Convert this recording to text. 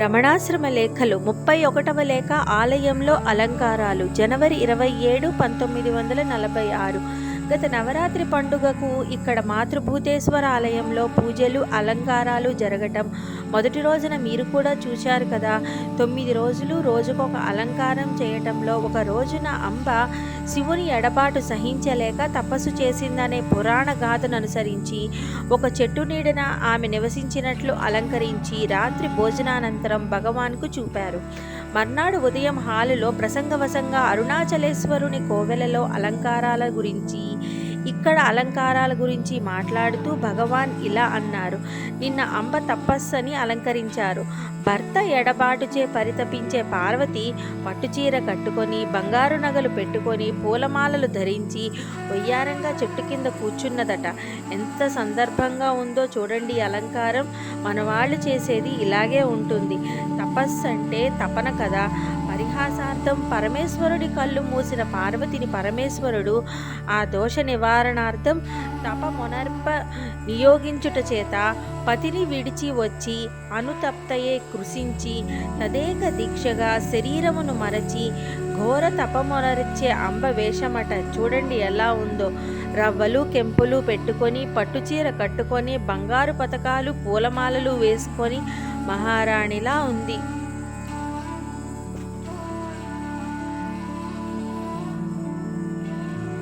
రమణాశ్రమ లేఖలు 31వ లేఖ ఆలయంలో అలంకారాలు జనవరి 27, 1946. గత నవరాత్రి పండుగకు ఇక్కడ మాతృభూతేశ్వర ఆలయంలో పూజలు అలంకారాలు జరగటం మొదటి రోజున మీరు కూడా చూశారు కదా. 9 రోజులు రోజుకొక అలంకారం చేయటంలో ఒక రోజున అంబ శివుని ఎడబాటు సహించలేక తపస్సు చేసిందనే పురాణ గాథను అనుసరించి ఒక చెట్టు నీడన ఆమె నివసించినట్లు అలంకరించి రాత్రి భోజనానంతరం భగవాన్కు చూపారు. మర్నాడు ఉదయం హాలులో ప్రసంగవశంగా అరుణాచలేశ్వరుని కోవెలలో అలంకారాల గురించి ఇక్కడ అలంకారాల గురించి మాట్లాడుతూ భగవాన్ ఇలా అన్నారు. నిన్న అంబ తపస్సని అలంకరించారు. భర్త ఎడబాటుచే పరితపించే పార్వతి పట్టుచీర కట్టుకొని బంగారు నగలు పెట్టుకొని పూలమాలలు ధరించి వయ్యారంగా చెట్టు కింద కూర్చున్నదట. ఎంత సందర్భంగా ఉందో చూడండి అలంకారం. మన వాళ్ళు చేసేది ఇలాగే ఉంటుంది. తపస్సు అంటే తపన కదా. పరిహాసార్థం పరమేశ్వరుడి కళ్ళు మూసిన పార్వతిని పరమేశ్వరుడు ఆ దోష నివారణార్థం తపమునర్ప నియోగించుట చేత పతిని విడిచి వచ్చి అనుతప్తయే కృషించి తదేక దీక్షగా శరీరమును మరచి ఘోర తపమునర్చే అంబ వేషమట. చూడండి ఎలా ఉందో. రవ్వలు కెంపులు పెట్టుకొని పట్టుచీర కట్టుకొని బంగారు పతకాలు పూలమాలలు వేసుకొని మహారాణిలా ఉంది.